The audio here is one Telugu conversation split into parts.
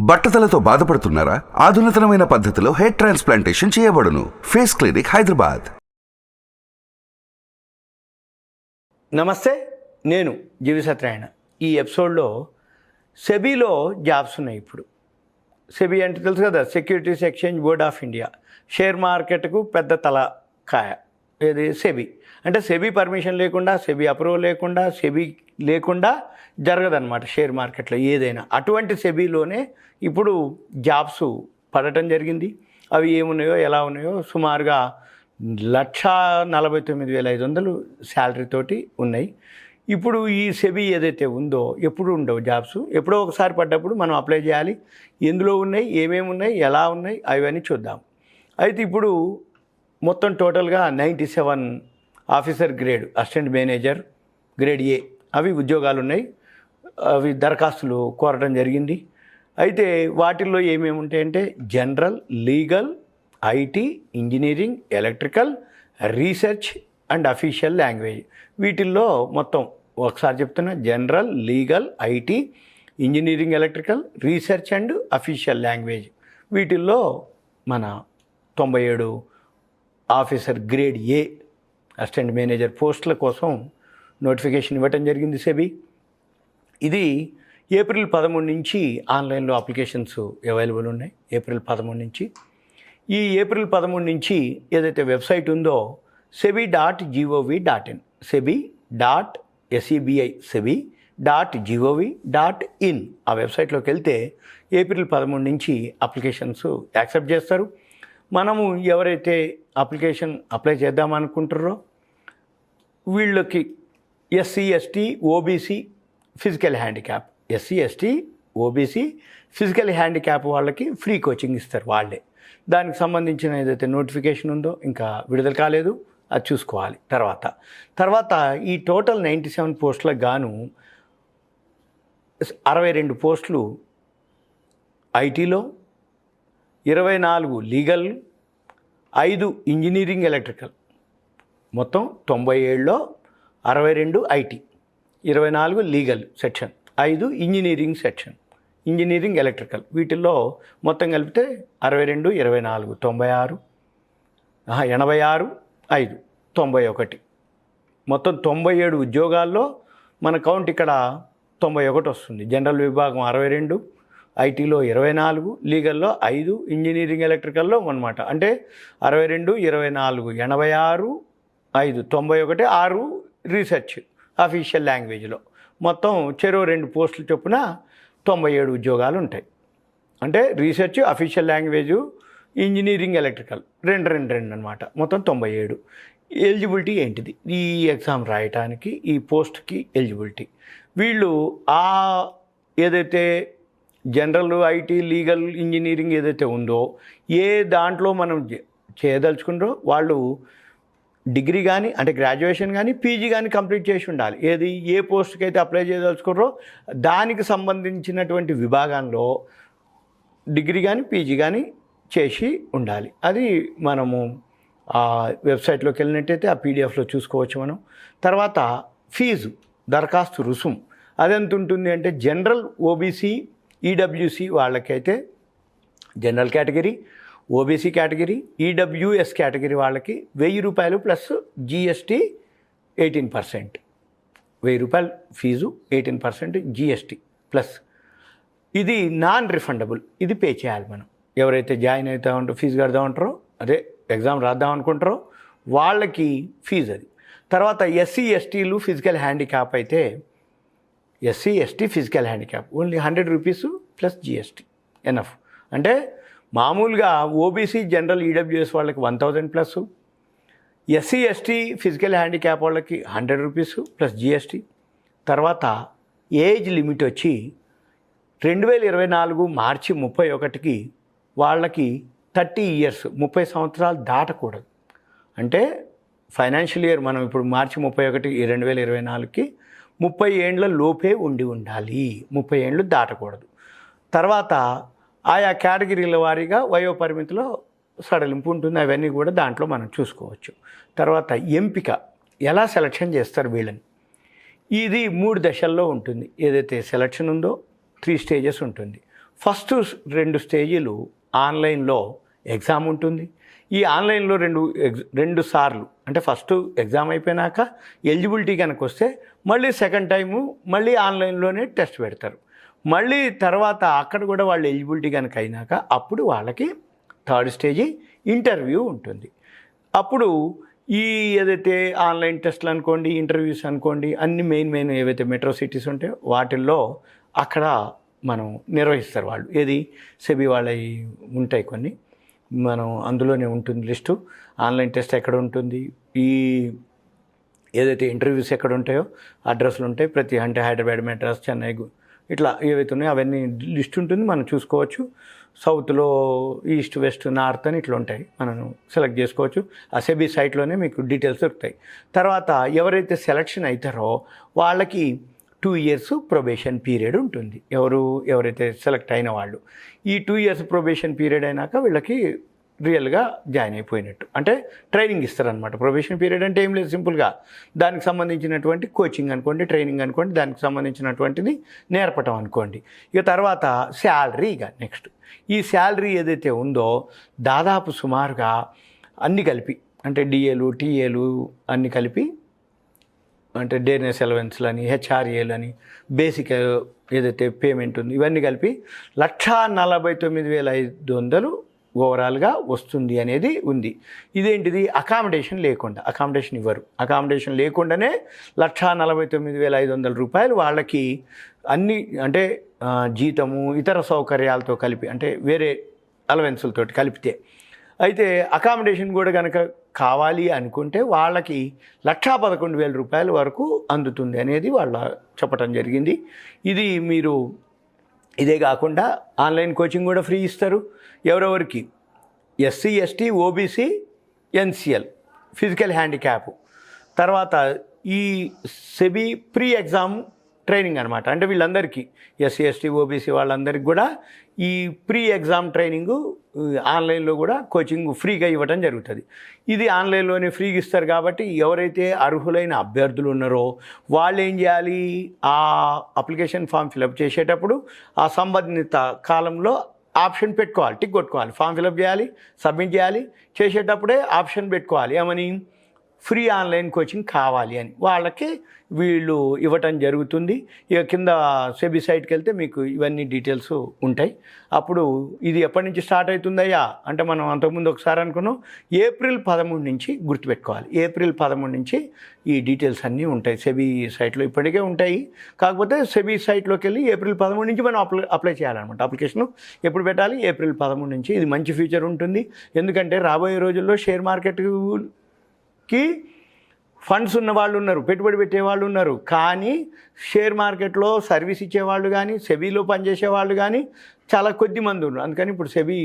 బట్టతలతో బాధపడుతున్నారా? ఆధునితనమైన పద్ధతిలో హెయిర్ ట్రాన్స్ప్లాంటేషన్ చేయబడును. Face clinic, Hyderabad. నమస్తే, నేను జీవి సత్యనారాయణ. ఈ ఎపిసోడ్లో సెబీలో జాబ్స్ ఉన్నాయి. ఇప్పుడు సెబీ అంటే తెలుసు కదా, securities exchange board of India. Share మార్కెట్కు పెద్ద తలకాయ ఏది సెబీ. అంటే సెబీ పర్మిషన్ లేకుండా, సెబీ అప్రూవల్ లేకుండా, సెబీ లేకుండా జరగదన్నమాట షేర్ మార్కెట్లో ఏదైనా. అటువంటి సెబీలోనే ఇప్పుడు జాబ్స్ పడటం జరిగింది. అవి ఏమున్నాయో, ఎలా ఉన్నాయో, సుమారుగా 1,49,500 శాలరీతోటి ఉన్నాయి. ఇప్పుడు ఈ సెబీ ఏదైతే ఉందో, ఎప్పుడు ఉండవు జాబ్స్, ఎప్పుడో ఒకసారి పడ్డప్పుడు మనం అప్లై చేయాలి. ఎందులో ఉన్నాయి, ఏమేమి ఉన్నాయి, ఎలా ఉన్నాయి, అవన్నీ చూద్దాం. అయితే ఇప్పుడు మొత్తం టోటల్గా 97 officer grade, assistant manager grade A అవి ఉద్యోగాలు ఉన్నాయి. అవి దరఖాస్తులు కోరడం జరిగింది. అయితే వాటిల్లో ఏమేమి ఉంటాయంటే general, legal, IT, engineering, electrical, research and official language. వీటిల్లో మొత్తం ఒకసారి చెప్తున్నా, general, legal, IT, engineering, electrical, research and official language. వీటిల్లో మన 97 officer grade A assistant manager పోస్టుల కోసం నోటిఫికేషన్ ఇవ్వటం జరిగింది సెబీ. ఇది ఏప్రిల్ 13 నుంచి ఆన్లైన్లో అప్లికేషన్స్ అవైలబుల్ ఉన్నాయి. ఏప్రిల్ 13 నుంచి. ఈ ఏప్రిల్ 13 నుంచి ఏదైతే వెబ్సైట్ ఉందో sebi.gov.in, sebi.gov.in ఆ వెబ్సైట్లోకి వెళ్తే ఏప్రిల్ 13 నుంచి అప్లికేషన్స్ యాక్సెప్ట్ చేస్తారు. మనము ఎవరైతే అప్లై చేద్దామనుకుంటారో వీళ్ళకి SC, ST, OBC, physical handicap, SC, ST, OBC, physical handicap వాళ్ళకి ఫ్రీ కోచింగ్ ఇస్తారు వాళ్ళే. దానికి సంబంధించిన ఏదైతే నోటిఫికేషన్ ఉందో ఇంకా విడుదల కాలేదు, అది చూసుకోవాలి. తర్వాత ఈ టోటల్ 97 పోస్టులకు గాను 62 పోస్టులు ఐటీలో, 24 లీగల్, 5 ఇంజనీరింగ్ ఎలక్ట్రికల్. మొత్తం 97లో 62 IT, 24 legal section, 5 engineering section, engineering electrical. వీటిల్లో మొత్తం కలిపితే 62, 24, 96, 86, 5, 91. మొత్తం 97 ఉద్యోగాల్లో మన కౌంట్ ఇక్కడ 91 వస్తుంది. జనరల్ విభాగం 62, ఐటీలో 24, లీగల్లో 5, ఇంజనీరింగ్ ఎలక్ట్రికల్లో అన్నమాట. అంటే 62, 24, 86, 5, 91, 6 రీసెర్చ్ అఫీషియల్ లాంగ్వేజ్లో. మొత్తం చెరో 2 పోస్టులు చొప్పున 97 ఉద్యోగాలు ఉంటాయి. అంటే research, official language, engineering, electrical 2 అనమాట. మొత్తం 97. ఎలిజిబిలిటీ ఏంటిది? ఈ ఎగ్జామ్ రాయటానికి ఈ పోస్ట్కి ఎలిజిబిలిటీ వీళ్ళు ఏదైతే జనరల్, ఐటీ, లీగల్, ఇంజనీరింగ్ ఏదైతే ఉందో, ఏ దాంట్లో మనం చేయదలుచుకుంటారో వాళ్ళు డిగ్రీ కానీ, అంటే గ్రాడ్యుయేషన్ కానీ, పీజీ కానీ కంప్లీట్ చేసి ఉండాలి. ఏది ఏ పోస్ట్కి అయితే అప్లై చేయదలుచుకున్నారో దానికి సంబంధించినటువంటి విభాగంలో డిగ్రీ కానీ, పీజీ కానీ చేసి ఉండాలి. అది మనము ఆ వెబ్సైట్లోకి వెళ్ళినట్టయితే ఆ పీడిఎఫ్లో చూసుకోవచ్చు మనం. తర్వాత ఫీజు, దరఖాస్తు రుసుము అదెంత ఉంటుంది అంటే జనరల్, ఓబీసీ, ఈడబ్ల్యూసీ వాళ్ళకైతే general category, OBC category, EWS category వాళ్ళకి ₹1,000 plus GST 18%. ₹1,000 fee, 18% GST plus. ఇది నాన్ రిఫండబుల్. ఇది పే చేయాలి మనం. ఎవరైతే జాయిన్ అవుతా ఉంటారో, ఫీజు కడదామంటారో, అదే ఎగ్జామ్ రాద్దాం అనుకుంటారో వాళ్ళకి ఫీజు అది. తర్వాత ఎస్సీ, ఎస్టీలు, ఫిజికల్ హ్యాండిక్యాప్ అయితే SC, ST, physical handicap only ₹100 plus GST enough. అంటే మామూలుగా ఓబీసీ, జనరల్, ఈడబ్ల్యూఎస్ వాళ్ళకి 1,000 plus, SC, ST, physical handicap వాళ్ళకి ₹100 ప్లస్ జీఎస్టీ. తర్వాత ఏజ్ లిమిట్ వచ్చి 2024 మార్చి 31కి వాళ్ళకి 30 ఇయర్స్, 30 సంవత్సరాలు దాటకూడదు. అంటే ఫైనాన్షియల్ ఇయర్ మనం ఇప్పుడు మార్చి 31, 2024కి 30 ఏండ్ల లోపే ఉండాలి. 30 ఏండ్లు దాటకూడదు. తర్వాత ఆయా కేటగిరీల వారీగా వయోపరిమితిలో సడలింపు ఉంటుంది. అవన్నీ కూడా దాంట్లో మనం చూసుకోవచ్చు. తర్వాత ఎంపిక, ఎలా సెలక్షన్ చేస్తారు వీళ్ళని, ఇది 3 దశల్లో ఉంటుంది. ఏదైతే సెలక్షన్ ఉందో 3 స్టేజెస్ ఉంటుంది. ఫస్ట్ 2 స్టేజీలు ఆన్లైన్లో ఎగ్జామ్ ఉంటుంది. ఈ ఆన్లైన్లో రెండు సార్లు అంటే ఫస్ట్ ఎగ్జామ్ అయిపోయినాక ఎలిజిబిలిటీ కనుక వస్తే మళ్ళీ సెకండ్ టైము మళ్ళీ ఆన్లైన్లోనే టెస్ట్ పెడతారు. మళ్ళీ తర్వాత అక్కడ కూడా వాళ్ళు ఎలిజిబిలిటీ కనుక అయినాక అప్పుడు వాళ్ళకి 3rd స్టేజీ ఇంటర్వ్యూ ఉంటుంది. అప్పుడు ఈ ఏదైతే ఆన్లైన్ టెస్ట్లు అనుకోండి, ఇంటర్వ్యూస్ అనుకోండి, అన్ని మెయిన్ ఏవైతే మెట్రో సిటీస్ ఉంటాయో వాటిల్లో అక్కడ మనం నిర్వహిస్తారు వాళ్ళు. ఏది సెబీ వాళ్ళవి ఉంటాయి కొన్ని, మనం అందులోనే ఉంటుంది లిస్టు. ఆన్లైన్ టెస్ట్ ఎక్కడ ఉంటుంది, ఈ ఏదైతే ఇంటర్వ్యూస్ ఎక్కడ ఉంటాయో అడ్రస్లు ఉంటాయి ప్రతి, అంటే హైదరాబాద్, మెడ్రాస్, చెన్నై, ఇట్లా ఏవైతే ఉన్నాయో అవన్నీ లిస్ట్ ఉంటుంది, మనం చూసుకోవచ్చు. సౌత్లో ఈస్ట్, వెస్ట్, నార్త్ అని ఇట్లా ఉంటాయి, మనం సెలెక్ట్ చేసుకోవచ్చు. ఆ సెబీ సైట్లోనే మీకు డీటెయిల్స్ దొరుకుతాయి. తర్వాత ఎవరైతే సెలక్షన్ అవుతారో వాళ్ళకి 2 years ప్రొబేషన్ పీరియడ్ ఉంటుంది. ఎవరైతే సెలెక్ట్ అయిన వాళ్ళు ఈ 2 years ప్రొబేషన్ పీరియడ్ అయినాక వీళ్ళకి రియల్గా జాయిన్ అయిపోయినట్టు, అంటే ట్రైనింగ్ ఇస్తారనమాట. ప్రొబేషన్ పీరియడ్ అంటే ఏం లేదు, సింపుల్గా దానికి సంబంధించినటువంటి కోచింగ్ అనుకోండి, ట్రైనింగ్ అనుకోండి, దానికి సంబంధించినటువంటిది నేర్పటం అనుకోండి. ఇక తర్వాత శాలరీ, ఇక నెక్స్ట్ ఈ శాలరీ ఏదైతే ఉందో దాదాపు సుమారుగా అన్నీ కలిపి, అంటే డిఏలు, టీఏలు అన్నీ కలిపి, అంటే డేనెస్ అలవెన్స్లు అని, హెచ్ఆర్ఏలు అని, బేసిక్ ఏదైతే పేమెంట్ ఉంది ఇవన్నీ కలిపి 1,49,500 ఓవరాల్గా వస్తుంది అనేది ఉంది. ఇదేంటిది, అకామిడేషన్ లేకుండా, అకామిడేషన్ ఇవ్వరు. అకామిడేషన్ లేకుండానే 1,49,500 రూపాయలు వాళ్ళకి అన్ని, అంటే జీతము, ఇతర సౌకర్యాలతో కలిపి, అంటే వేరే అలవెన్సులతో కలిపితే. అయితే అకామిడేషన్ కూడా కనుక కావాలి అనుకుంటే వాళ్ళకి 1,11,000 రూపాయల వరకు అందుతుంది అనేది వాళ్ళ చెప్పటం జరిగింది. ఇది మీరు ఇదే కాకుండా ఆన్లైన్ కోచింగ్ కూడా ఫ్రీ ఇస్తారు. ఎవరెవరికి, SC, ST, OBC, NCL, physical handicap, తర్వాత ఈ సెబీ ప్రీ ఎగ్జామ్ ట్రైనింగ్ అనమాట. అంటే వీళ్ళందరికీ ఎస్సీ, ఎస్టీ, ఓబీసీ వాళ్ళందరికీ కూడా ఈ ప్రీ ఎగ్జామ్ ట్రైనింగు ఆన్లైన్లో కూడా కోచింగ్ ఫ్రీగా ఇవ్వడం జరుగుతుంది. ఇది ఆన్లైన్లోనే ఫ్రీగా ఇస్తారు కాబట్టి ఎవరైతే అర్హులైన అభ్యర్థులు ఉన్నారో వాళ్ళు ఏం చేయాలి, ఆ అప్లికేషన్ ఫామ్ ఫిలప్ చేసేటప్పుడు ఆ సంబంధిత కాలంలో ఆప్షన్ పెట్టుకోవాలి, టిక్ కొట్టుకోవాలి. ఫామ్ ఫిలప్ చేయాలి, సబ్మిట్ చేయాలి, చేసేటప్పుడే ఆప్షన్ పెట్టుకోవాలి ఏమని, ఫ్రీ ఆన్లైన్ కోచింగ్ కావాలి అని. వాళ్ళకి వీళ్ళు ఇవ్వటం జరుగుతుంది. ఇక కింద సెబీ సైట్కి వెళ్తే మీకు ఇవన్నీ డీటెయిల్స్ ఉంటాయి. అప్పుడు ఇది ఎప్పటి నుంచి స్టార్ట్ అవుతుందయ్యా అంటే, మనం అంతకుముందు ఒకసారి అనుకున్నాం ఏప్రిల్ 13 నుంచి గుర్తుపెట్టుకోవాలి. ఏప్రిల్ 13 నుంచి ఈ డీటెయిల్స్ అన్నీ ఉంటాయి సెబీ సైట్లో, ఇప్పటికే ఉంటాయి. కాకపోతే సెబీ సైట్లోకి వెళ్ళి ఏప్రిల్ 13 నుంచి మనం అప్లై చేయాలన్నమాట. అప్లికేషన్ ఎప్పుడు పెట్టాలి, ఏప్రిల్ 13 నుంచి. ఇది మంచి ఫీచర్ ఉంటుంది, ఎందుకంటే రాబోయే రోజుల్లో షేర్ మార్కెట్కి ఫండ్స్ ఉన్న వాళ్ళు ఉన్నారు, పెట్టుబడి పెట్టే వాళ్ళు ఉన్నారు, కానీ షేర్ మార్కెట్లో సర్వీస్ ఇచ్చేవాళ్ళు కానీ, సెబీలో పనిచేసే వాళ్ళు కానీ చాలా కొద్ది మంది ఉన్నారు. అందుకని ఇప్పుడు సెబీ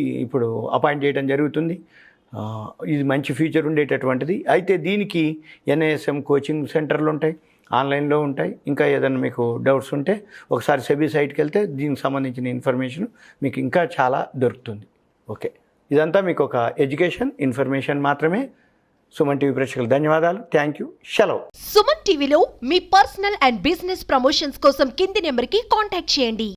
అపాయింట్ చేయడం జరుగుతుంది. ఇది మంచి ఫీచర్ ఉండేటటువంటిది. అయితే దీనికి NISM కోచింగ్ సెంటర్లు ఉంటాయి, ఆన్లైన్లో ఉంటాయి. ఇంకా ఏదైనా మీకు డౌట్స్ ఉంటే ఒకసారి సెబీ సైట్కి వెళ్తే దీనికి సంబంధించిన ఇన్ఫర్మేషన్ మీకు ఇంకా చాలా దొరుకుతుంది. ఓకే, ఇదంతా మీకు ఒక ఎడ్యుకేషన్ ఇన్ఫర్మేషన్ మాత్రమే. సుమన్ టీవీ ప్రేక్షకులు ధన్యవాదాలు, థ్యాంక్ యూ, సెలవు. సుమన్ టీవీలో మీ పర్సనల్ అండ్ బిజినెస్ ప్రమోషన్స్ కోసం కింది నెంబర్కి కాంటాక్ట్ చేయండి.